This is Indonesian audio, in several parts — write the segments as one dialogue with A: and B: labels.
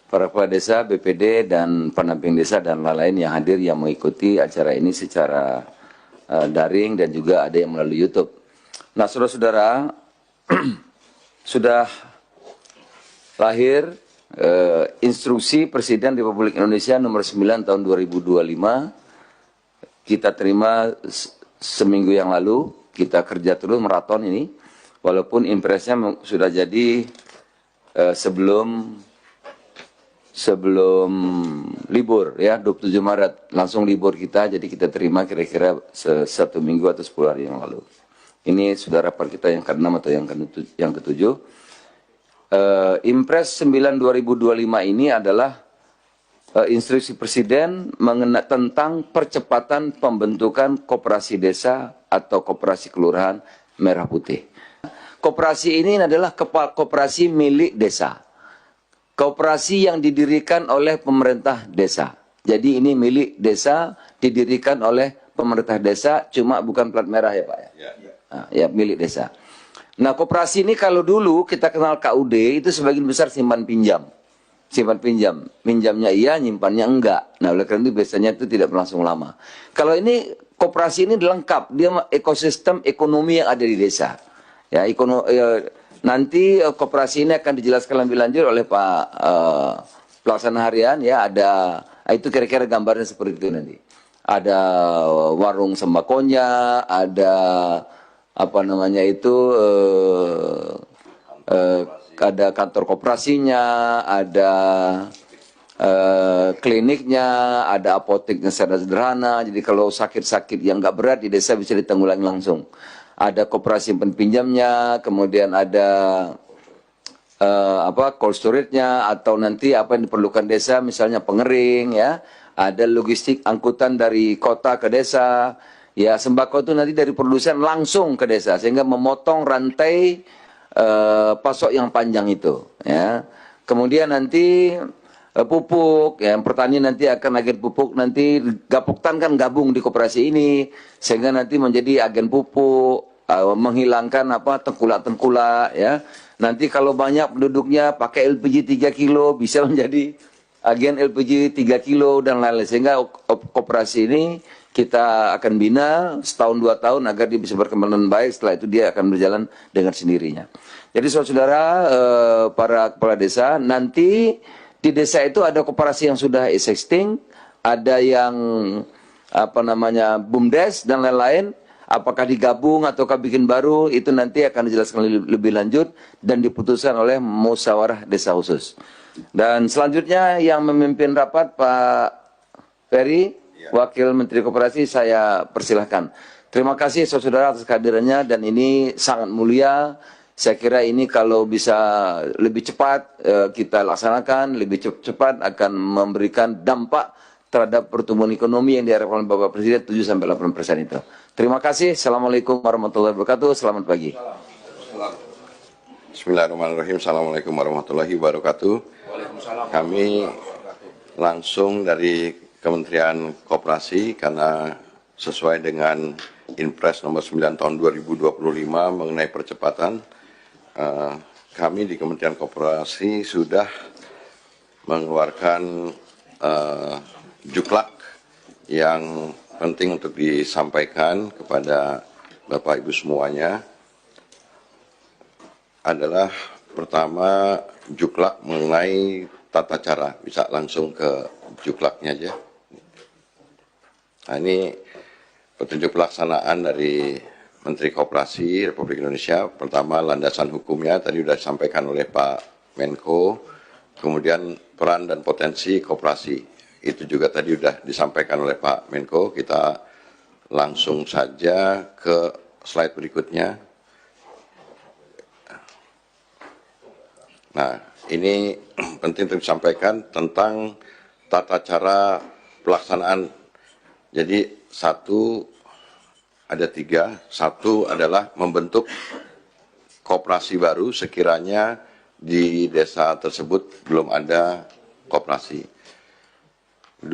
A: para kepala desa, BPD, dan pendamping desa, dan lain-lain yang hadir yang mengikuti acara ini secara daring dan juga ada yang melalui YouTube. Nah, saudara-saudara, sudah lahir instruksi Presiden Republik Indonesia nomor 9 tahun 2025. Kita terima seminggu yang lalu, kita kerja terus maraton ini, walaupun impresnya sudah jadi sebelum libur ya, 27 Maret langsung libur kita, jadi kita terima kira-kira 1 minggu atau 10 hari yang lalu. Ini sudah rapor kita yang ke-6 atau yang ke-7. Impres 9/2025 ini adalah instruksi Presiden tentang percepatan pembentukan koperasi desa atau koperasi kelurahan Merah Putih. Koperasi ini adalah koperasi milik desa. Koperasi yang didirikan oleh pemerintah desa. Jadi ini milik desa, didirikan oleh pemerintah desa, cuma bukan plat merah ya Pak ya? Nah, ya milik desa. Nah, koperasi ini kalau dulu kita kenal KUD itu sebagian besar simpan pinjam. Simpan pinjam. Pinjamnya iya, nyimpannya enggak. Nah, oleh karena itu biasanya itu tidak berlangsung lama. Kalau ini koperasi ini lengkap, dia ekosistem ekonomi yang ada di desa. Ya, nanti koperasi ini akan dijelaskan lebih lanjut oleh Pak Pelaksana Harian ya, ada itu kira-kira gambarnya seperti itu nanti. Ada warung sembakonya, ada apa namanya itu ada kantor koperasinya, ada kliniknya, ada apoteknya secara sederhana. Jadi kalau sakit-sakit yang nggak berat di desa bisa ditanggulangi langsung. Ada koperasi pinjamnya, kemudian ada cold storage-nya, atau nanti apa yang diperlukan desa, misalnya pengering ya, ada logistik angkutan dari kota ke desa. Ya, sembako itu nanti dari produsen langsung ke desa, sehingga memotong rantai pasok yang panjang itu. Ya. Kemudian nanti pupuk, ya, petani nanti akan agen pupuk, nanti Gapoktan kan gabung di koperasi ini, sehingga nanti menjadi agen pupuk, menghilangkan tengkulak-tengkulak. Ya. Nanti kalau banyak penduduknya pakai LPG 3 kilo, bisa menjadi agen LPG 3 kilo dan lain-lain. Sehingga koperasi ini kita akan bina setahun 2 tahun agar dia bisa berkembang dengan baik. Setelah itu dia akan berjalan dengan sendirinya. Jadi saudara-saudara, para kepala desa, nanti di desa itu ada koperasi yang sudah existing, ada yang BUMDes dan lain-lain. Apakah digabung ataukah bikin baru, itu nanti akan dijelaskan lebih lanjut dan diputuskan oleh musyawarah desa khusus. Dan selanjutnya yang memimpin rapat Pak Ferry, Wakil Menteri Koperasi, saya persilahkan. Terima kasih saudara atas kehadirannya, dan ini sangat mulia. Saya kira ini kalau bisa lebih cepat kita laksanakan, lebih cepat akan memberikan dampak terhadap pertumbuhan ekonomi yang diharapkan oleh Bapak Presiden 7-8% itu. Terima kasih. Assalamualaikum warahmatullahi wabarakatuh. Selamat pagi.
B: Bismillahirrahmanirrahim. Assalamualaikum warahmatullahi wabarakatuh. Kami langsung dari Kementerian Koperasi, karena sesuai dengan Inpres nomor 9 tahun 2025 mengenai percepatan, kami di Kementerian Koperasi sudah mengeluarkan juklak yang penting untuk disampaikan kepada Bapak Ibu semuanya. Adalah pertama juklak mengenai tata cara. Bisa langsung ke juklaknya aja. Nah, ini petunjuk pelaksanaan dari Menteri Koperasi Republik Indonesia. Pertama, landasan hukumnya tadi sudah disampaikan oleh Pak Menko. Kemudian peran dan potensi koperasi, itu juga tadi sudah disampaikan oleh Pak Menko. Kita langsung saja ke slide berikutnya. Nah, ini penting untuk disampaikan tentang tata cara pelaksanaan. Jadi ada 3. Satu adalah membentuk koperasi baru sekiranya di desa tersebut belum ada koperasi. 2,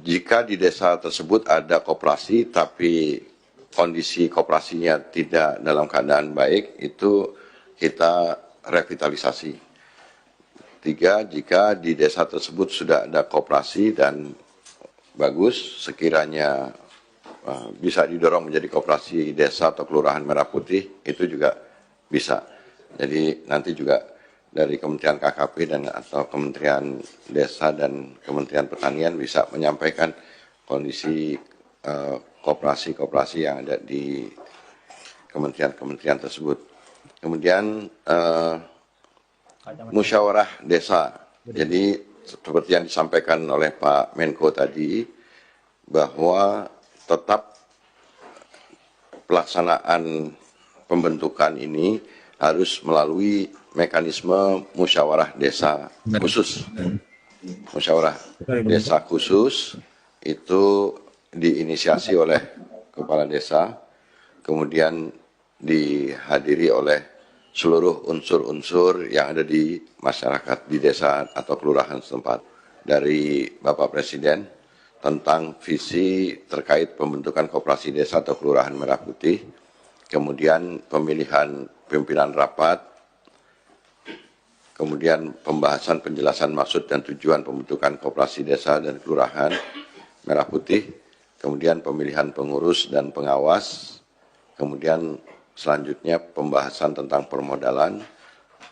B: jika di desa tersebut ada koperasi tapi kondisi koperasinya tidak dalam keadaan baik, itu kita revitalisasi. ketiga, jika di desa tersebut sudah ada koperasi dan bagus, sekiranya bisa didorong menjadi koperasi desa atau kelurahan merah putih, itu juga bisa. Jadi nanti juga dari Kementerian KKP dan atau Kementerian Desa dan Kementerian Pertanian bisa menyampaikan kondisi koperasi-koperasi yang ada di kementerian-kementerian tersebut. Kemudian musyawarah desa. Jadi seperti yang disampaikan oleh Pak Menko tadi, bahwa tetap pelaksanaan pembentukan ini harus melalui mekanisme musyawarah desa khusus. Musyawarah desa khusus itu diinisiasi oleh kepala desa, kemudian dihadiri oleh seluruh unsur-unsur yang ada di masyarakat, di desa atau kelurahan setempat. Dari Bapak Presiden tentang visi terkait pembentukan koperasi desa atau kelurahan merah putih, kemudian pemilihan pimpinan rapat, kemudian pembahasan penjelasan maksud dan tujuan pembentukan koperasi desa dan kelurahan merah putih, kemudian pemilihan pengurus dan pengawas, kemudian selanjutnya pembahasan tentang permodalan,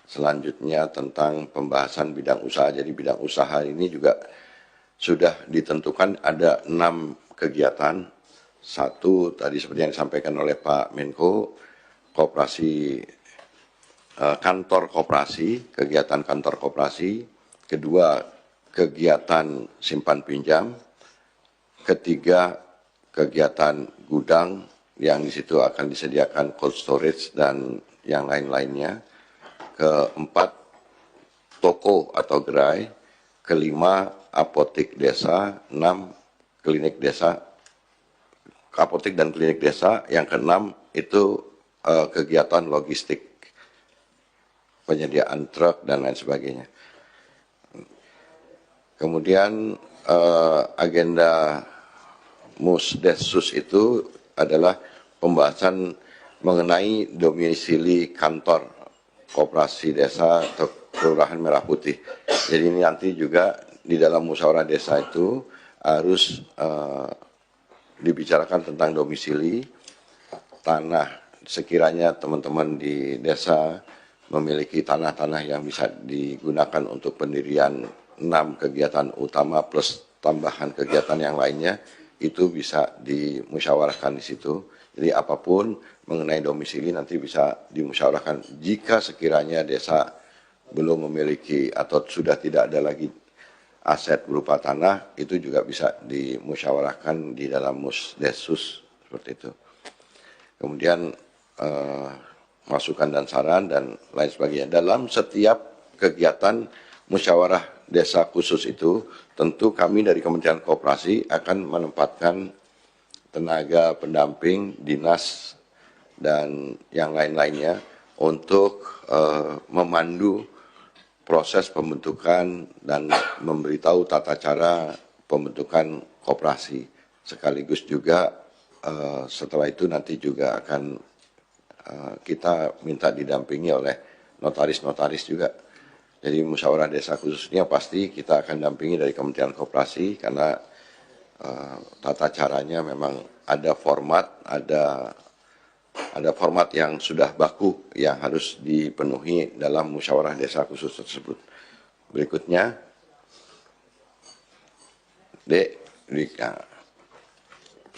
B: selanjutnya tentang pembahasan bidang usaha. Jadi bidang usaha ini juga sudah ditentukan ada 6 kegiatan. Satu tadi seperti yang disampaikan oleh Pak Menko, koperasi kantor koperasi, kegiatan kantor koperasi. Kedua, kegiatan simpan pinjam. Ketiga, kegiatan gudang yang di situ akan disediakan cold storage dan yang lain-lainnya. Keempat, toko atau gerai. Kelima, apotek desa. 6, klinik desa. Apotek dan klinik desa. Yang keenam itu kegiatan logistik, penyediaan truk dan lain sebagainya. Kemudian agenda Musdesus itu adalah pembahasan mengenai domisili kantor koperasi desa atau kelurahan merah putih. Jadi ini nanti juga di dalam musyawarah desa itu harus dibicarakan tentang domisili tanah. Sekiranya teman-teman di desa memiliki tanah-tanah yang bisa digunakan untuk pendirian 6 kegiatan utama plus tambahan kegiatan yang lainnya, itu bisa dimusyawarahkan di situ. Jadi apapun mengenai domisili nanti bisa dimusyawarahkan. Jika sekiranya desa belum memiliki atau sudah tidak ada lagi aset berupa tanah, itu juga bisa dimusyawarahkan di dalam Musdesus seperti itu. Kemudian masukan dan saran dan lain sebagainya. Dalam setiap kegiatan musyawarah desa khusus itu, tentu kami dari Kementerian Koperasi akan menempatkan tenaga pendamping, dinas, dan yang lain-lainnya untuk memandu proses pembentukan dan memberitahu tata cara pembentukan koperasi. Sekaligus juga setelah itu nanti juga akan kita minta didampingi oleh notaris-notaris juga. Jadi musyawarah desa khususnya pasti kita akan dampingi dari Kementerian Koperasi karena tata caranya memang ada format, ada format yang sudah baku yang harus dipenuhi dalam musyawarah desa khusus tersebut. Berikutnya,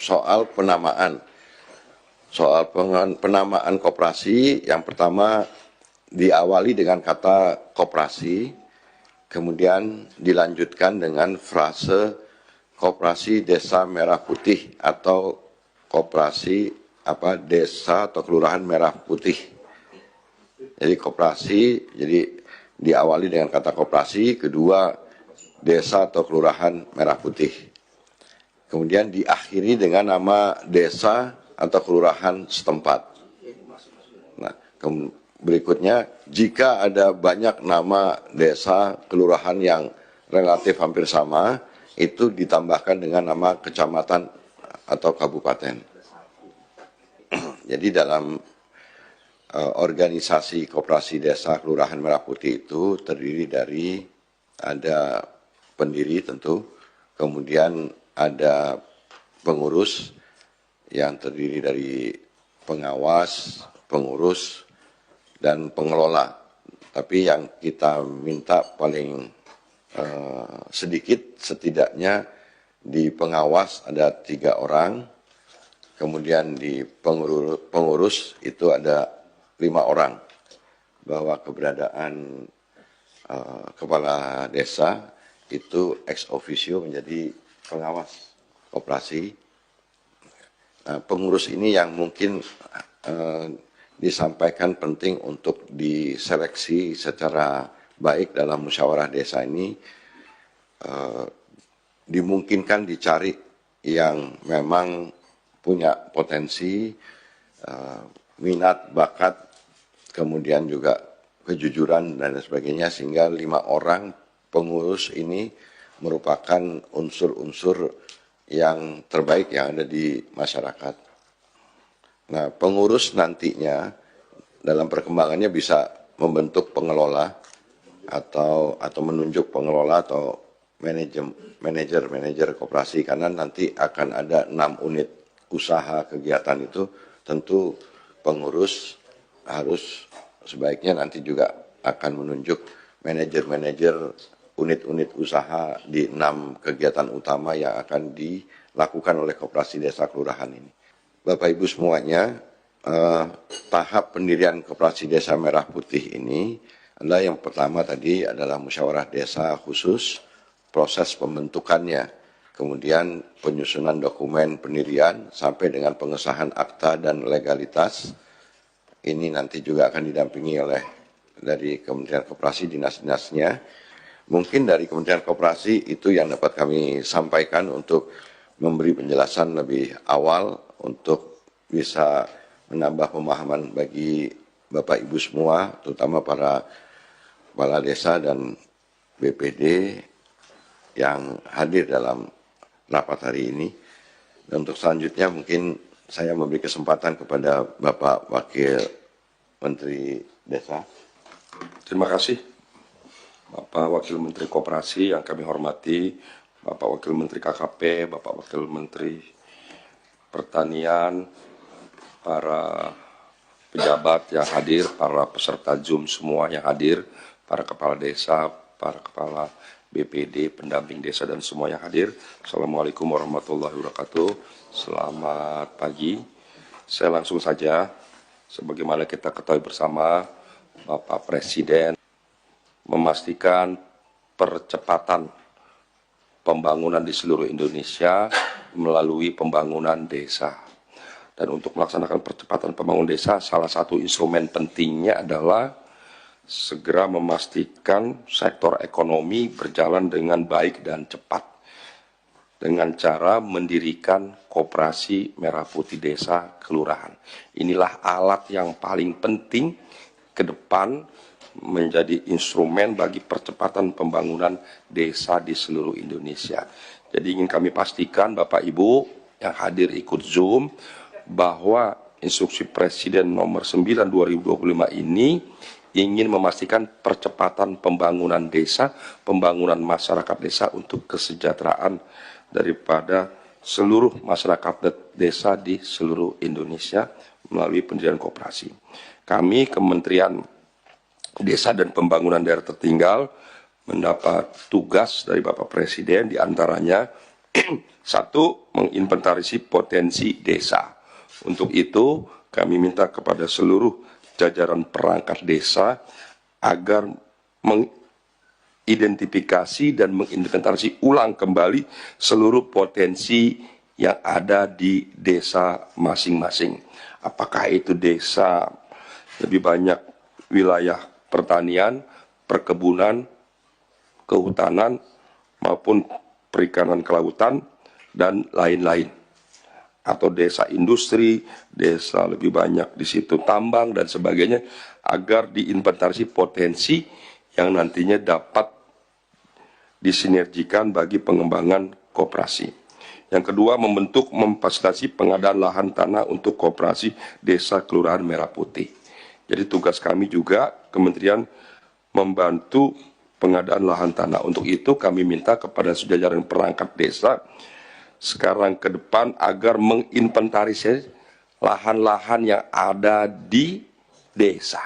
B: soal penamaan. Soal penamaan koperasi, yang pertama diawali dengan kata koperasi, kemudian dilanjutkan dengan frase koperasi desa merah putih atau koperasi desa atau kelurahan merah putih. Jadi koperasi, jadi diawali dengan kata koperasi, kedua desa atau kelurahan merah putih. Kemudian diakhiri dengan nama desa atau kelurahan setempat. Nah, berikutnya, jika ada banyak nama desa, kelurahan yang relatif hampir sama, itu ditambahkan dengan nama kecamatan atau kabupaten. Jadi dalam organisasi koperasi desa Kelurahan Merah Putih itu terdiri dari ada pendiri tentu, kemudian ada pengurus yang terdiri dari pengawas, pengurus, dan pengelola. Tapi yang kita minta paling sedikit, setidaknya di pengawas ada 3 orang, kemudian di pengurus itu ada 5 orang, bahwa keberadaan kepala desa itu ex officio menjadi pengawas koperasi. Nah, pengurus ini yang mungkin disampaikan penting untuk diseleksi secara baik dalam musyawarah desa ini, dimungkinkan dicari yang memang punya potensi, minat, bakat, kemudian juga kejujuran dan sebagainya, sehingga 5 orang pengurus ini merupakan unsur-unsur yang terbaik yang ada di masyarakat. Nah, pengurus nantinya dalam perkembangannya bisa membentuk pengelola atau menunjuk pengelola atau manajer koperasi, karena nanti akan ada 6 unit usaha kegiatan itu. Tentu pengurus harus sebaiknya nanti juga akan menunjuk manajer unit-unit usaha di 6 kegiatan utama yang akan dilakukan oleh koperasi desa kelurahan ini. Bapak Ibu semuanya, tahap pendirian koperasi desa Merah Putih ini adalah yang pertama tadi adalah musyawarah desa khusus, proses pembentukannya, kemudian penyusunan dokumen pendirian sampai dengan pengesahan akta dan legalitas. Ini nanti juga akan didampingi oleh dari Kementerian Koperasi, dinas-dinasnya. Mungkin dari Kementerian Koperasi itu yang dapat kami sampaikan untuk memberi penjelasan lebih awal untuk bisa menambah pemahaman bagi Bapak Ibu semua, terutama para kepala desa dan BPD yang hadir dalam rapat hari ini. Dan untuk selanjutnya mungkin saya memberi kesempatan kepada Bapak Wakil Menteri Desa.
C: Terima kasih Bapak Wakil Menteri Koperasi yang kami hormati, Bapak Wakil Menteri KKP, Bapak Wakil Menteri Pertanian, para pejabat yang hadir, para peserta Zoom semua yang hadir, para kepala desa, para kepala BPD, pendamping desa, dan semua yang hadir. Assalamualaikum warahmatullahi wabarakatuh. Selamat pagi. Saya langsung saja, sebagaimana kita ketahui bersama, Bapak Presiden memastikan percepatan pembangunan di seluruh Indonesia melalui pembangunan desa. Dan untuk melaksanakan percepatan pembangunan desa, salah satu instrumen pentingnya adalah segera memastikan sektor ekonomi berjalan dengan baik dan cepat dengan cara mendirikan koperasi Merah Putih Desa Kelurahan. Inilah alat yang paling penting ke depan menjadi instrumen bagi percepatan pembangunan desa di seluruh Indonesia. Jadi ingin kami pastikan Bapak Ibu yang hadir ikut Zoom bahwa instruksi Presiden nomor 9 2025 ini ingin memastikan percepatan pembangunan desa, pembangunan masyarakat desa untuk kesejahteraan daripada seluruh masyarakat desa di seluruh Indonesia melalui pendirian koperasi. Kami Kementerian Desa dan Pembangunan Daerah Tertinggal mendapat tugas dari Bapak Presiden, diantaranya satu, menginventarisasi potensi desa. Untuk itu kami minta kepada seluruh jajaran perangkat desa agar mengidentifikasi dan menginventarisasi ulang kembali seluruh potensi yang ada di desa masing-masing. Apakah itu desa lebih banyak wilayah pertanian, perkebunan, kehutanan, maupun perikanan kelautan, dan lain-lain. Atau desa industri, desa lebih banyak di situ tambang, dan sebagainya, agar diinventarisasi potensi yang nantinya dapat disinergikan bagi pengembangan koperasi. Yang kedua, memfasilitasi pengadaan lahan tanah untuk koperasi desa Kelurahan Merah Putih. Jadi tugas kami juga kementerian membantu pengadaan lahan tanah. Untuk itu kami minta kepada jajaran perangkat desa sekarang ke depan agar menginventarisir lahan-lahan yang ada di desa.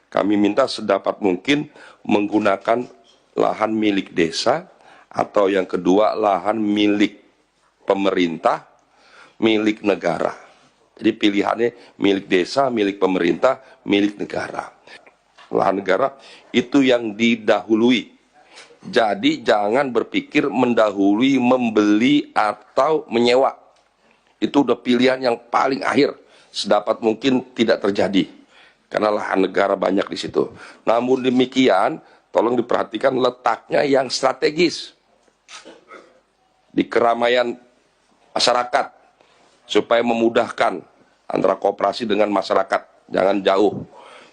C: Kami minta sedapat mungkin menggunakan lahan milik desa atau yang kedua lahan milik pemerintah, milik negara. Jadi pilihannya milik desa, milik pemerintah, milik negara. Lahan negara itu yang didahului. Jadi jangan berpikir mendahului membeli atau menyewa. Itu udah pilihan yang paling akhir. Sedapat mungkin tidak terjadi. Karena lahan negara banyak di situ. Namun demikian, tolong diperhatikan letaknya yang strategis. Di keramaian masyarakat. Supaya memudahkan antara koperasi dengan masyarakat. Jangan jauh.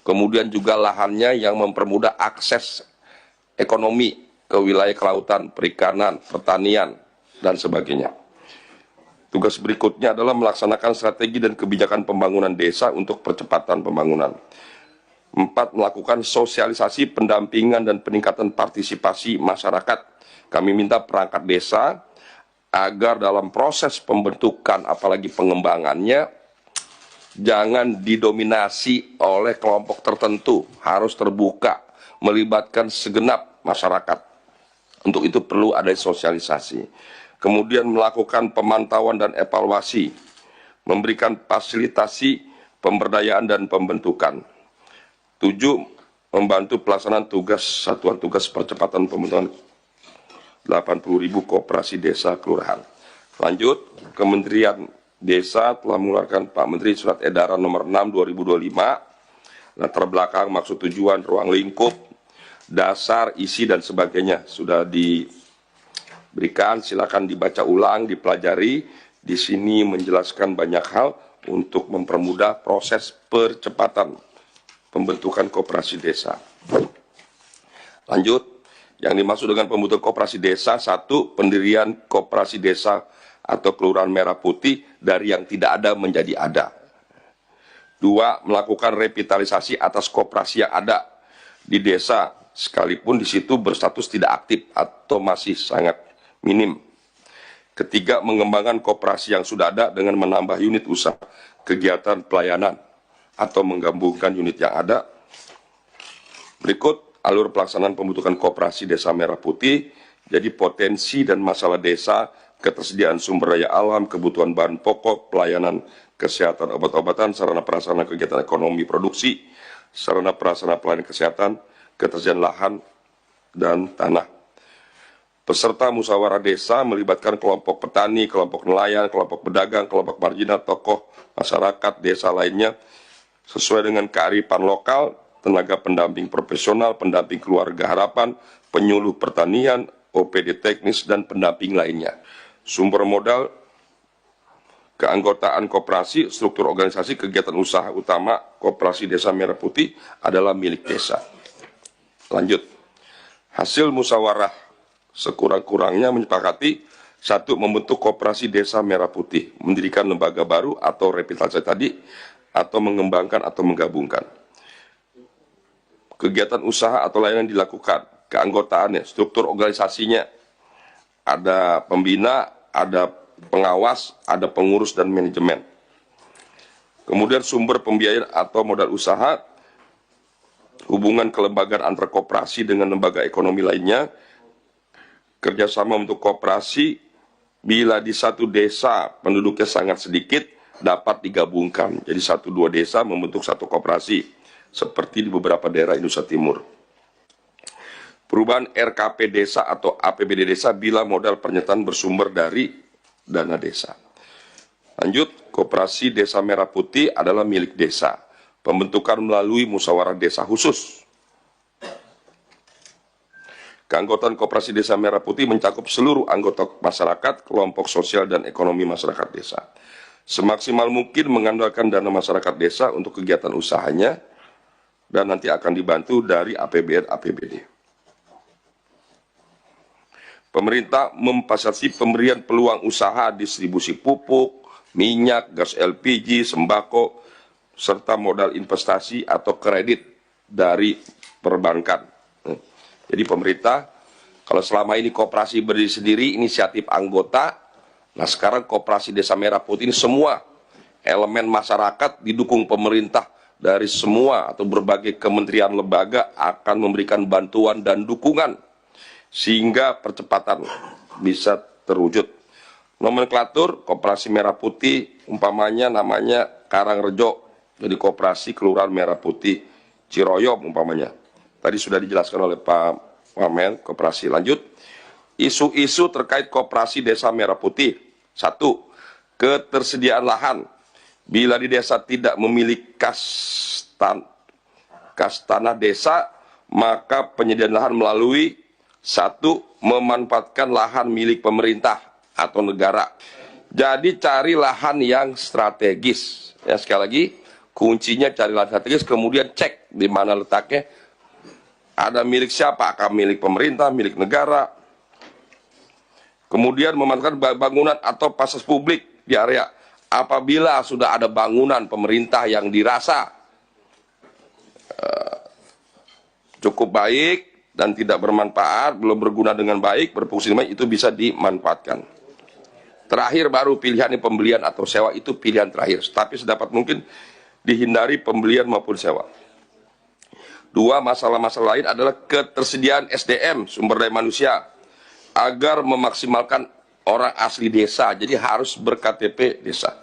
C: Kemudian juga lahannya yang mempermudah akses ekonomi ke wilayah kelautan, perikanan, pertanian, dan sebagainya. Tugas berikutnya adalah melaksanakan strategi dan kebijakan pembangunan desa untuk percepatan pembangunan. 4. Melakukan sosialisasi, pendampingan, dan peningkatan partisipasi masyarakat. Kami minta perangkat desa agar dalam proses pembentukan, apalagi pengembangannya, jangan didominasi oleh kelompok tertentu, harus terbuka, melibatkan segenap masyarakat. Untuk itu perlu ada sosialisasi. Kemudian melakukan pemantauan dan evaluasi, memberikan fasilitasi pemberdayaan dan pembentukan. 7. Membantu pelaksanaan tugas Satuan Tugas Percepatan Pembentukan 80.000 koperasi desa kelurahan. Lanjut, Kementerian Desa telah mengeluarkan Pak Menteri Surat Edaran nomor 6 2025, latar belakang, maksud tujuan, ruang lingkup, dasar, isi, dan sebagainya sudah diberikan. Silakan dibaca ulang, dipelajari. Di sini menjelaskan banyak hal untuk mempermudah proses percepatan pembentukan koperasi desa. Lanjut, yang dimaksud dengan pembentukan koperasi desa, 1. Pendirian koperasi desa atau kelurahan merah putih dari yang tidak ada menjadi ada. 2. Melakukan revitalisasi atas koperasi yang ada di desa, sekalipun di situ berstatus tidak aktif atau masih sangat minim. 3. Mengembangkan koperasi yang sudah ada dengan menambah unit usaha, kegiatan pelayanan, atau menggabungkan unit yang ada. Berikut alur pelaksanaan pembentukan koperasi desa merah putih. Jadi potensi dan masalah desa, ketersediaan sumber daya alam, kebutuhan bahan pokok, pelayanan kesehatan, obat-obatan, sarana prasarana kegiatan ekonomi produksi, sarana prasarana pelayanan kesehatan, ketersediaan lahan dan tanah. Peserta musyawarah desa melibatkan kelompok petani, kelompok nelayan, kelompok pedagang, kelompok marginal, tokoh masyarakat desa lainnya sesuai dengan kearifan lokal, tenaga pendamping profesional, pendamping keluarga harapan, penyuluh pertanian, OPD teknis, dan pendamping lainnya. Sumber modal, keanggotaan koperasi, struktur organisasi, kegiatan usaha utama koperasi desa merah putih adalah milik desa. Lanjut, hasil musyawarah sekurang-kurangnya menyepakati 1. Membentuk koperasi desa merah putih, mendirikan lembaga baru atau revitalisasi tadi, atau mengembangkan atau menggabungkan. Kegiatan usaha atau layanan dilakukan, keanggotaannya, struktur organisasinya, ada pembina, ada pengawas, ada pengurus dan manajemen. Kemudian sumber pembiayaan atau modal usaha, hubungan kelembagaan antar koperasi dengan lembaga ekonomi lainnya, kerjasama untuk koperasi bila di satu desa penduduknya sangat sedikit dapat digabungkan. Jadi 1-2 desa membentuk satu koperasi, seperti di beberapa daerah Indonesia Timur. Perubahan RKP desa atau APBD desa bila modal penyertaan bersumber dari dana desa. Lanjut, koperasi desa merah putih adalah milik desa. Pembentukan melalui musyawarah desa khusus. Keanggotaan koperasi desa merah putih mencakup seluruh anggota masyarakat, kelompok sosial, dan ekonomi masyarakat desa. Semaksimal mungkin mengandalkan dana masyarakat desa untuk kegiatan usahanya, dan nanti akan dibantu dari APBD. Pemerintah memfasilitasi pemberian peluang usaha distribusi pupuk, minyak, gas LPG, sembako, serta modal investasi atau kredit dari perbankan. Jadi pemerintah, kalau selama ini koperasi berdiri sendiri, inisiatif anggota, nah sekarang koperasi Desa Merah Putih ini semua elemen masyarakat didukung pemerintah dari semua atau berbagai kementerian lembaga akan memberikan bantuan dan dukungan sehingga percepatan bisa terwujud. Nomenklatur Koperasi Merah Putih umpamanya namanya Karangrejo, jadi Koperasi Kelurahan Merah Putih Ciroyom umpamanya. Tadi sudah dijelaskan oleh Pak Wamen. Koperasi. Lanjut, isu-isu terkait Koperasi Desa Merah Putih. 1. Ketersediaan lahan. Bila di desa tidak memiliki kas tanah desa, maka penyediaan lahan melalui 1. Memanfaatkan lahan milik pemerintah atau negara. Jadi cari lahan yang strategis. Ya, sekali lagi, kuncinya cari lahan strategis, kemudian cek di mana letaknya. Ada milik siapa? Apakah milik pemerintah, milik negara? Kemudian memanfaatkan bangunan atau fasilitas publik di area. Apabila sudah ada bangunan pemerintah yang dirasa cukup baik dan tidak bermanfaat, belum berguna dengan baik, berfungsi dengan baik, itu bisa dimanfaatkan. Terakhir baru pilihan pembelian atau sewa, itu pilihan terakhir. Tapi sedapat mungkin dihindari pembelian maupun sewa. 2, masalah-masalah lain adalah ketersediaan SDM, sumber daya manusia, agar memaksimalkan orang asli desa, jadi harus ber-KTP desa.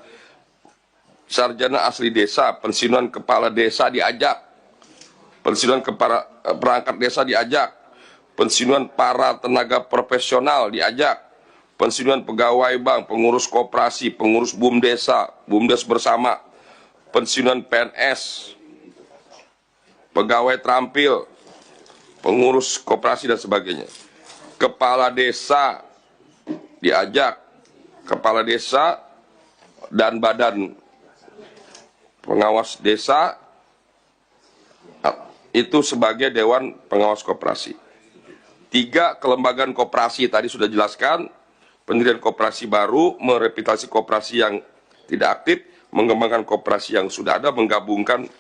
C: Sarjana asli desa, pensiunan kepala desa diajak, pensiunan kepala perangkat desa diajak, pensiunan para tenaga profesional diajak, pensiunan pegawai bank, pengurus koperasi, pengurus BUMDesa, BUMDes bersama, pensiunan PNS, pegawai terampil, pengurus koperasi dan sebagainya. Kepala desa diajak, kepala desa dan badan pengawas desa itu sebagai Dewan Pengawas Koperasi. 3, kelembagaan koperasi tadi sudah jelaskan, pendirian koperasi baru, merevitalisasi koperasi yang tidak aktif, mengembangkan koperasi yang sudah ada, menggabungkan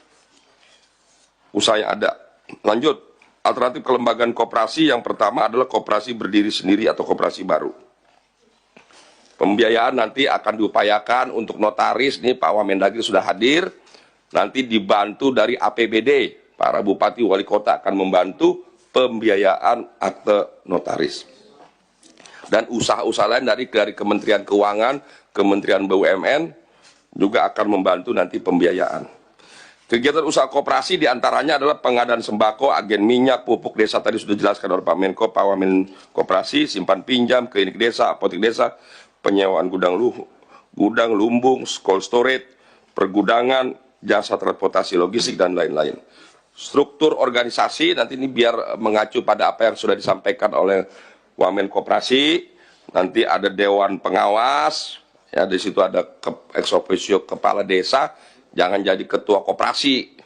C: usaha yang ada. Lanjut, alternatif kelembagaan koperasi yang pertama adalah koperasi berdiri sendiri atau koperasi baru. Pembiayaan nanti akan diupayakan untuk notaris, nih Pak Wamendagri sudah hadir, nanti dibantu dari APBD, para bupati wali kota akan membantu pembiayaan akte notaris. Dan usaha-usaha lain dari Kementerian Keuangan, Kementerian BUMN juga akan membantu nanti pembiayaan. Kegiatan usaha koperasi diantaranya adalah pengadaan sembako, agen minyak, pupuk desa, tadi sudah dijelaskan oleh Pak Menko, Pak Wamen Koperasi, simpan pinjam, klinik desa, apotek desa, penyewaan gudang lumbung, cold storage, pergudangan, jasa transportasi logistik, dan lain-lain. Struktur organisasi, nanti ini biar mengacu pada apa yang sudah disampaikan oleh Wamen Koperasi, nanti ada Dewan Pengawas, ya di situ ada ex officio kepala desa, jangan jadi ketua koperasi,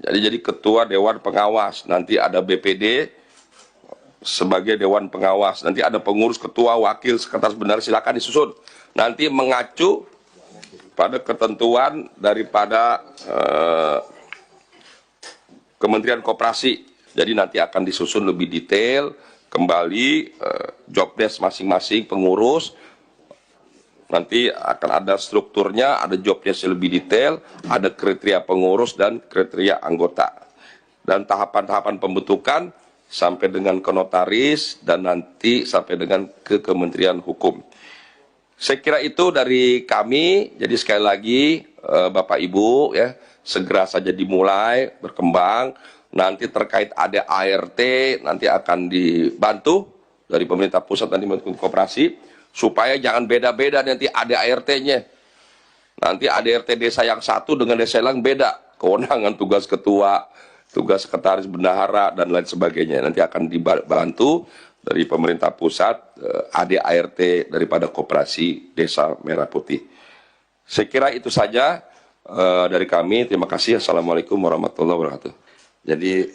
C: jadi ketua Dewan Pengawas, nanti ada BPD, sebagai Dewan Pengawas, nanti ada pengurus, ketua, wakil, sekretaris bendahara, silakan disusun. Nanti mengacu pada ketentuan daripada Kementerian Koperasi. Jadi nanti akan disusun lebih detail, kembali job desk masing-masing pengurus. Nanti akan ada strukturnya, ada job desk lebih detail, ada kriteria pengurus dan kriteria anggota. Dan tahapan-tahapan pembentukan sampai dengan ke notaris, dan nanti sampai dengan ke Kementerian Hukum. Saya kira itu dari kami. Jadi sekali lagi Bapak Ibu, ya, segera saja dimulai berkembang. Nanti terkait ada ART, nanti akan dibantu dari pemerintah pusat dan Kementerian Koperasi, supaya jangan beda-beda nanti ada ART-nya. Nanti ART desa yang satu dengan desa yang lain beda, kewenangan tugas ketua, tugas sekretaris bendahara, dan lain sebagainya. Nanti akan dibantu dari pemerintah pusat, ART daripada Koperasi Desa Merah Putih. Saya kira itu saja dari kami. Terima kasih. Assalamualaikum warahmatullahi wabarakatuh.
B: Jadi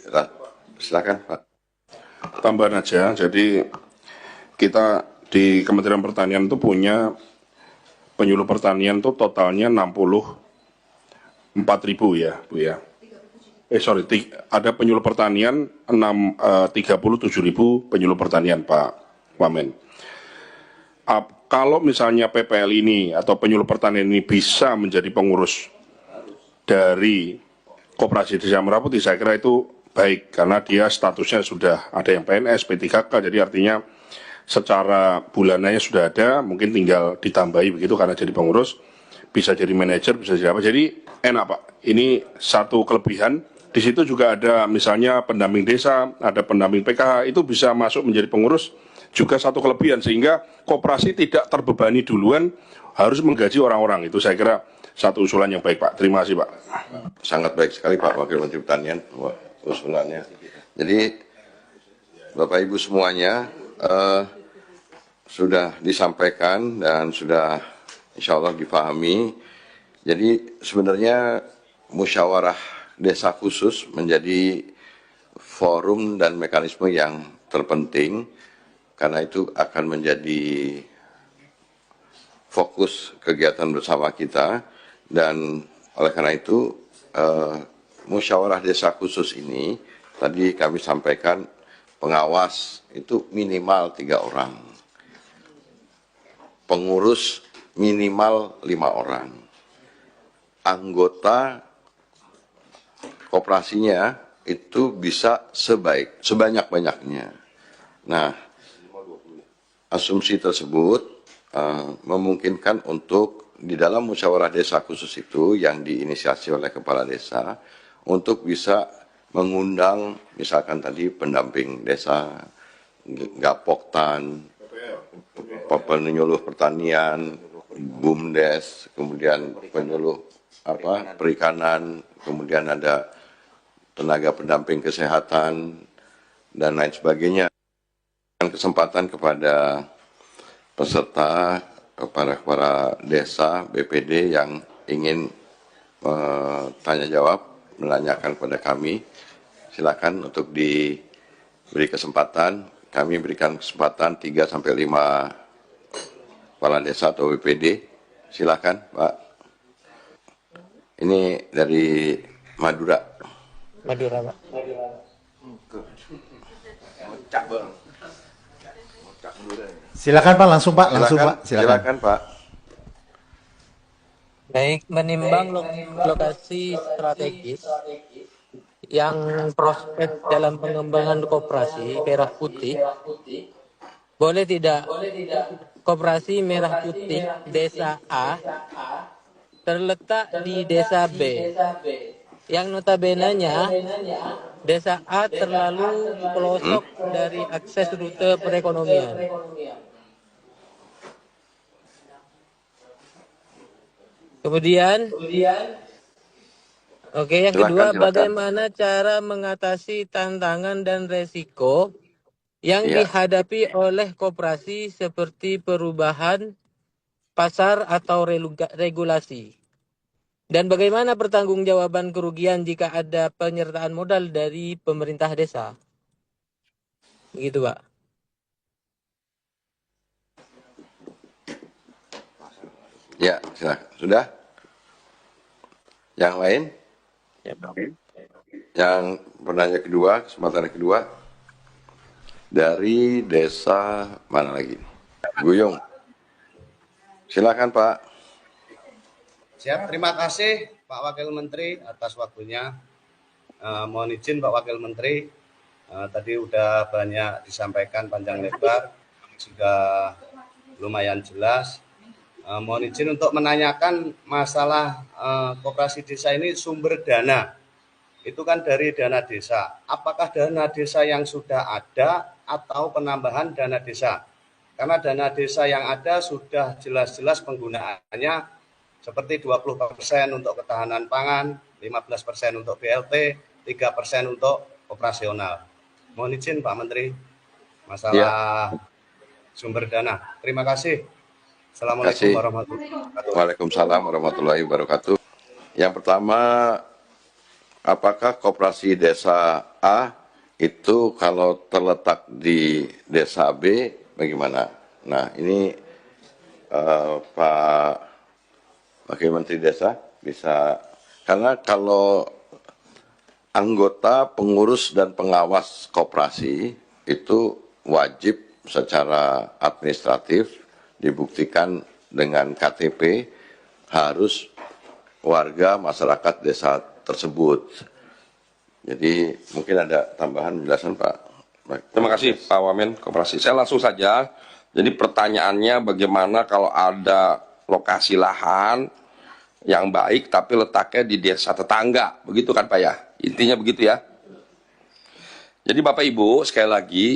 B: silakan Pak.
D: Tambahan aja, jadi kita di Kementerian Pertanian itu punya penyuluh pertanian itu totalnya 60 4.000 ya, Bu ya. Ada penyuluh pertanian 37.000 penyuluh pertanian, Pak Wamen. Kalau misalnya PPL ini atau penyuluh pertanian ini bisa menjadi pengurus dari Koperasi Desa Merah Putih, saya kira itu baik karena dia statusnya sudah ada yang PNS, P3K, jadi artinya secara bulanannya sudah ada, mungkin tinggal ditambahi begitu karena jadi pengurus, bisa jadi manajer, bisa jadi apa. Jadi enak Pak, ini satu kelebihan. Di situ juga ada misalnya pendamping desa, ada pendamping PKH, itu bisa masuk menjadi pengurus, juga satu kelebihan sehingga koperasi tidak terbebani duluan harus menggaji orang-orang. Itu saya kira satu usulan yang baik Pak. Terima kasih Pak.
B: Sangat baik sekali Pak Wakil Menteri Pertanian usulannya. Jadi Bapak Ibu semuanya sudah disampaikan dan sudah insya Allah dipahami. Jadi sebenarnya musyawarah desa khusus menjadi forum dan mekanisme yang terpenting karena itu akan menjadi fokus kegiatan bersama kita dan oleh karena itu musyawarah desa khusus ini tadi kami sampaikan pengawas itu minimal 3 orang, pengurus minimal 5 orang, anggota koperasinya itu bisa sebanyak-banyaknya. Nah, asumsi tersebut memungkinkan untuk di dalam musyawarah desa khusus itu yang diinisiasi oleh kepala desa untuk bisa mengundang misalkan tadi pendamping desa, gapoktan, penyuluh pertanian, bumdes, kemudian penyuluh perikanan, kemudian ada tenaga pendamping kesehatan dan lain sebagainya. Kesempatan kepada peserta, kepada kepala desa, BPD yang ingin tanya jawab, menanyakan kepada kami, silakan untuk diberi kesempatan. Kami berikan kesempatan 3-5 kepala desa atau BPD. Silakan Pak. Ini dari Madura.
E: Madura Pak.
F: Silakan Pak, langsung Pak, langsung Pak.
B: Silakan Pak.
E: Baik, menimbang lokasi strategis yang prospek dalam pengembangan koperasi Merah Putih, boleh tidak koperasi Merah Putih Desa A terletak di Desa B, yang notabene-nya Desa A terlalu pelosok dari akses rute perekonomian. Kemudian, yang kedua,
B: silakan.
E: bagaimana cara mengatasi tantangan dan resiko yang dihadapi oleh koperasi seperti perubahan pasar atau regulasi? Dan bagaimana pertanggungjawaban kerugian jika ada penyertaan modal dari pemerintah desa? Begitu, Pak.
B: Ya, silakan. Sudah? Yang lain?
E: Ya, Pak.
B: Yang penanya kedua, kesempatan kedua dari desa mana lagi? Guyung. Silakan Pak.
G: Siap, terima kasih Pak Wakil Menteri atas waktunya. Mohon izin Pak Wakil Menteri, tadi udah banyak disampaikan panjang lebar, juga lumayan jelas. Mohon izin untuk menanyakan masalah koperasi desa ini sumber dana. Itu kan dari dana desa. Apakah dana desa yang sudah ada atau penambahan dana desa? Karena dana desa yang ada sudah jelas-jelas penggunaannya seperti 20% untuk ketahanan pangan, 15% untuk BLT, 3% untuk operasional. Mohon izin Pak Menteri, masalah sumber dana. Terima kasih. Assalamualaikum warahmatullahi wabarakatuh.
B: Waalaikumsalam warahmatullahi wabarakatuh. Yang pertama, apakah koperasi desa A itu kalau terletak di desa B bagaimana? Nah, ini Pak Wakil Menteri Desa bisa Karena kalau anggota, pengurus, dan pengawas koperasi itu wajib secara administratif dibuktikan dengan KTP harus warga masyarakat desa tersebut. Jadi mungkin ada tambahan penjelasan Pak.
C: Terima kasih Pak Wamen Koperasi. Saya langsung saja. Jadi pertanyaannya bagaimana kalau ada lokasi lahan yang baik tapi letaknya di desa tetangga, begitu kan Pak ya? Intinya begitu ya. Jadi Bapak Ibu sekali lagi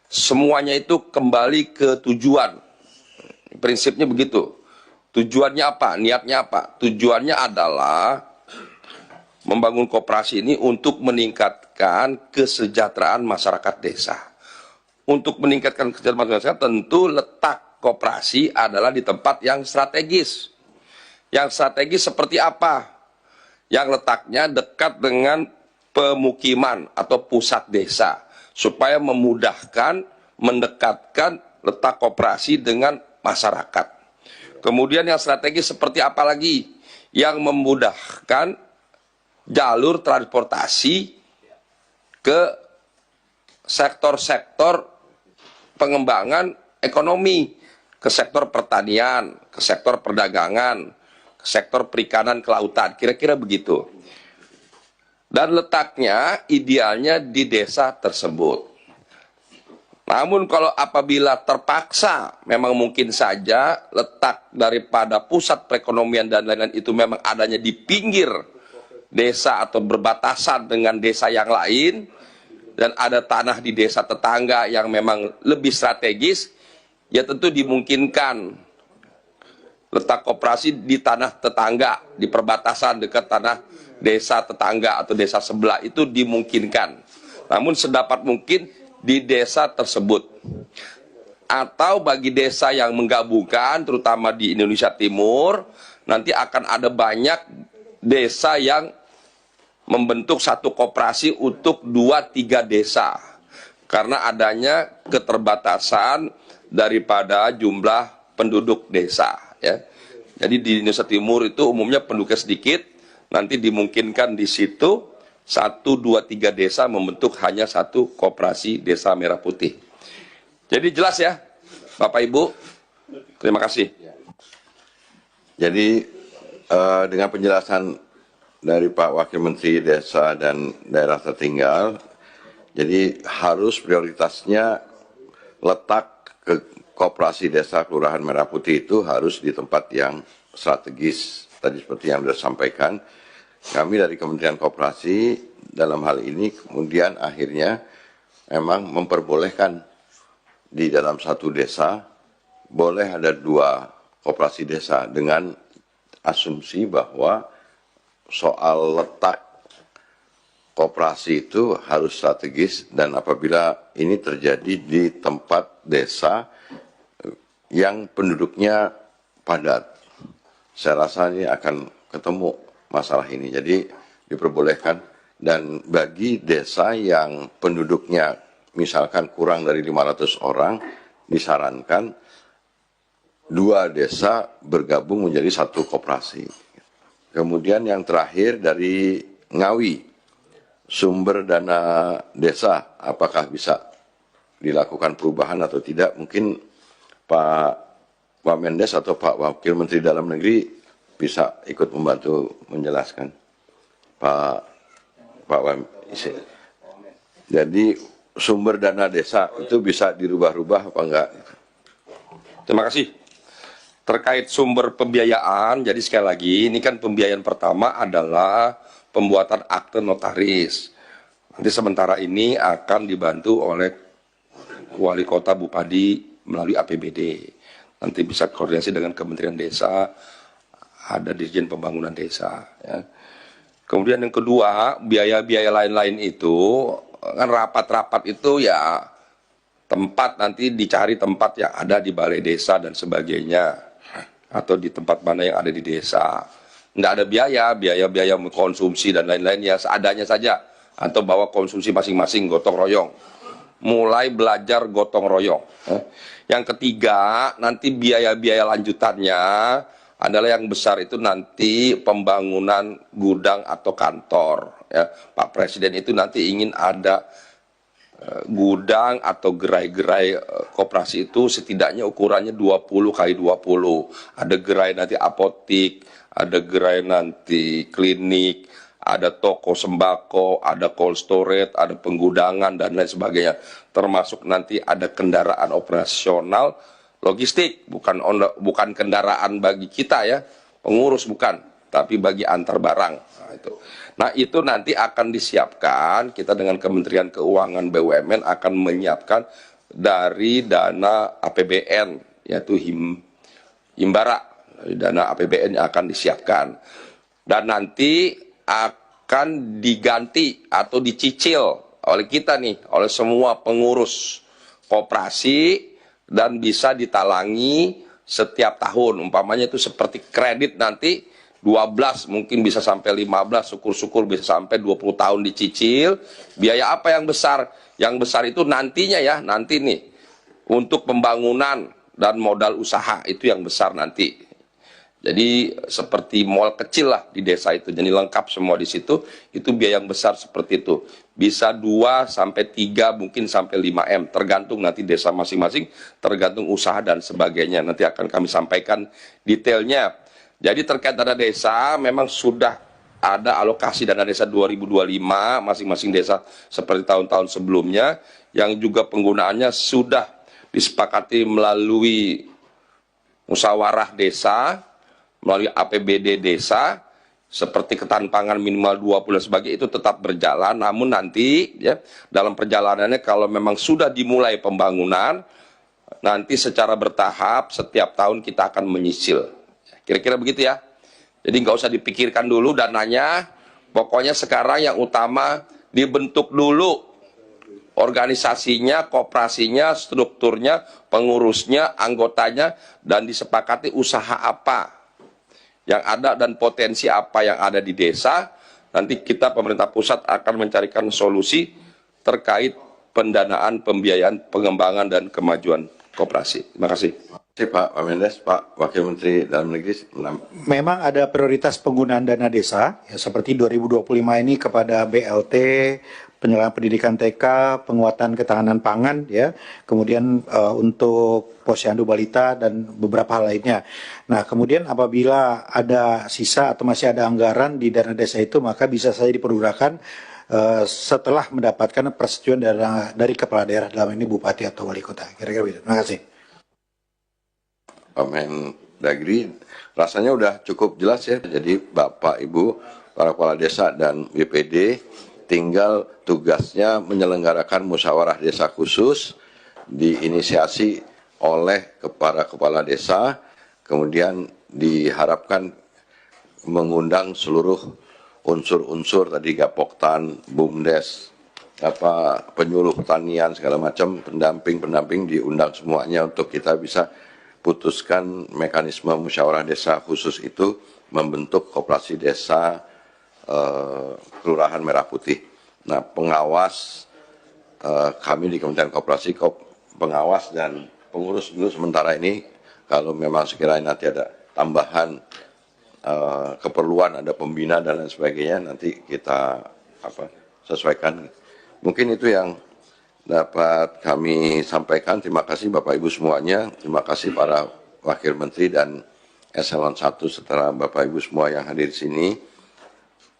C: semuanya itu kembali ke tujuan. Prinsipnya begitu. Tujuannya apa? Niatnya apa? Tujuannya adalah membangun koperasi ini untuk meningkatkan kesejahteraan masyarakat desa. Untuk meningkatkan kesejahteraan masyarakat tentu letak koperasi adalah di tempat yang strategis. Yang strategis seperti apa? Yang letaknya dekat dengan pemukiman atau pusat desa. Supaya memudahkan, mendekatkan letak koperasi dengan masyarakat. Kemudian yang strategis seperti apa lagi? Yang memudahkan jalur transportasi ke sektor-sektor pengembangan ekonomi, ke sektor pertanian, ke sektor perdagangan, ke sektor perikanan kelautan, kira-kira begitu. Dan letaknya idealnya di desa tersebut. Namun kalau apabila terpaksa, memang mungkin saja letak daripada pusat perekonomian dan lain-lain itu memang adanya di pinggir desa atau berbatasan dengan desa yang lain, dan ada tanah di desa tetangga yang memang lebih strategis, ya tentu dimungkinkan letak koperasi di tanah tetangga, di perbatasan dekat tanah desa tetangga atau desa sebelah itu dimungkinkan. Namun sedapat mungkin di desa tersebut. Atau bagi desa yang menggabungkan, terutama di Indonesia Timur, nanti akan ada banyak desa yang membentuk satu koperasi untuk 2-3 desa. Karena adanya keterbatasan daripada jumlah penduduk desa. Ya. Jadi di Indonesia Timur itu umumnya penduduknya sedikit, nanti dimungkinkan di situ 1, 2, 3 desa membentuk hanya satu koperasi desa merah putih. Jadi jelas ya, Bapak Ibu. Terima kasih.
B: Jadi dengan penjelasan dari Pak Wakil Menteri Desa dan Daerah Tertinggal, jadi harus prioritasnya letak ke koperasi desa Kelurahan Merah Putih itu harus di tempat yang strategis. Tadi seperti yang sudah disampaikan. Kami dari Kementerian Koperasi dalam hal ini kemudian akhirnya memang memperbolehkan di dalam satu desa boleh ada 2 koperasi desa dengan asumsi bahwa soal letak koperasi itu harus strategis, dan apabila ini terjadi di tempat desa yang penduduknya padat, saya rasa ini akan ketemu masalah ini. Jadi diperbolehkan, dan bagi desa yang penduduknya misalkan kurang dari 500 orang disarankan 2 desa bergabung menjadi satu koperasi. Kemudian yang terakhir dari Ngawi, sumber dana desa apakah bisa dilakukan perubahan atau tidak? Mungkin Pak Wamendes atau Pak Wakil Menteri Dalam Negeri bisa ikut membantu menjelaskan. Pak Wamendes. Jadi sumber dana desa itu bisa dirubah-rubah apa enggak?
C: Terima kasih. Terkait sumber pembiayaan, jadi sekali lagi, ini kan pembiayaan pertama adalah pembuatan akte notaris. Nanti sementara ini akan dibantu oleh wali kota Bupati melalui APBD. Nanti bisa koordinasi dengan Kementerian Desa, ada Dirjen Pembangunan Desa. Ya. Kemudian yang kedua, biaya-biaya lain-lain itu, kan rapat-rapat itu ya tempat, nanti dicari tempat yang ada di balai desa dan sebagainya, atau di tempat mana yang ada di desa. Nggak ada biaya konsumsi dan lain-lainnya, seadanya saja. Atau bawa konsumsi masing-masing, gotong royong. Mulai belajar gotong royong. Yang ketiga, nanti biaya-biaya lanjutannya adalah yang besar itu nanti pembangunan gudang atau kantor. Ya. Pak Presiden itu nanti ingin ada gudang atau gerai-gerai koperasi itu setidaknya ukurannya 20 kali 20. Ada gerai nanti apotik, ada gerai nanti klinik, ada toko sembako, ada cold storage, ada penggudangan dan lain sebagainya. Termasuk nanti ada kendaraan operasional logistik, bukan kendaraan bagi kita ya, pengurus bukan, tapi bagi antar barang. Nah itu nanti akan disiapkan, kita dengan Kementerian Keuangan BUMN akan menyiapkan dari dana APBN, yaitu Himbara, dari dana APBN yang akan disiapkan. Dan nanti akan diganti atau dicicil oleh kita nih, oleh semua pengurus koperasi dan bisa ditalangi setiap tahun. Umpamanya itu seperti kredit nanti 12 mungkin bisa sampai 15, syukur-syukur bisa sampai 20 tahun dicicil. Biaya apa yang besar? Yang besar itu nantinya ya, nanti nih untuk pembangunan dan modal usaha itu yang besar nanti. Jadi seperti mall kecil lah di desa itu, jadi lengkap semua di situ. Itu biaya yang besar seperti itu. Bisa 2 sampai 3 mungkin sampai 5 M, tergantung nanti desa masing-masing, tergantung usaha dan sebagainya. Nanti akan kami sampaikan detailnya. Jadi terkait dana desa memang sudah ada alokasi dana desa 2025 masing-masing desa seperti tahun-tahun sebelumnya, yang juga penggunaannya sudah disepakati melalui musyawarah desa, melalui APBD desa, seperti ketahanan pangan minimal 20 dan sebagainya itu tetap berjalan. Namun nanti ya dalam perjalanannya kalau memang sudah dimulai pembangunan, nanti secara bertahap setiap tahun kita akan menyicil. Kira-kira begitu ya. Jadi nggak usah dipikirkan dulu dananya. Pokoknya sekarang yang utama dibentuk dulu organisasinya, koperasinya, strukturnya, pengurusnya, anggotanya, dan disepakati usaha apa yang ada dan potensi apa yang ada di desa. Nanti kita pemerintah pusat akan mencarikan solusi terkait pendanaan, pembiayaan, pengembangan, dan kemajuan koperasi. Terima kasih.
B: Pak Mendes, Pak Wakil Menteri Dalam Negeri.
F: Memang ada prioritas penggunaan dana desa, ya, seperti 2025 ini kepada BLT, penyelenggaraan pendidikan TK, penguatan ketahanan pangan, ya, kemudian untuk posyandu balita dan beberapa hal lainnya. Nah, kemudian apabila ada sisa atau masih ada anggaran di dana desa itu, maka bisa saja dipergunakan setelah mendapatkan persetujuan dari kepala daerah, dalam ini bupati atau wali kota. Kira-kira begitu. Terima kasih.
B: Pak Mendagri, rasanya udah cukup jelas ya. Jadi Bapak, Ibu, para kepala desa dan BPD tinggal tugasnya menyelenggarakan musyawarah desa khusus diinisiasi oleh para kepala desa, kemudian diharapkan mengundang seluruh unsur-unsur tadi Gapoktan, BUMDes, penyuluh pertanian segala macam, pendamping diundang semuanya untuk kita bisa putuskan mekanisme musyawarah desa khusus itu membentuk koperasi desa Kelurahan Merah Putih. Nah, pengawas kami di Kementerian Koperasi, pengawas dan pengurus dulu sementara ini, kalau memang sekiranya nanti ada tambahan keperluan, ada pembina dan lain sebagainya, nanti kita sesuaikan. Mungkin itu yang dapat kami sampaikan. Terima kasih Bapak Ibu semuanya. Terima kasih para Wakil Menteri dan Eselon 1 serta Bapak Ibu semua yang hadir di sini.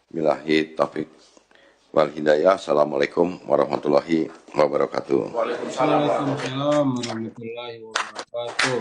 B: Billahi taufik wal hidayah. Assalamualaikum warahmatullahi wabarakatuh.
H: Waalaikumsalam warahmatullahi wabarakatuh.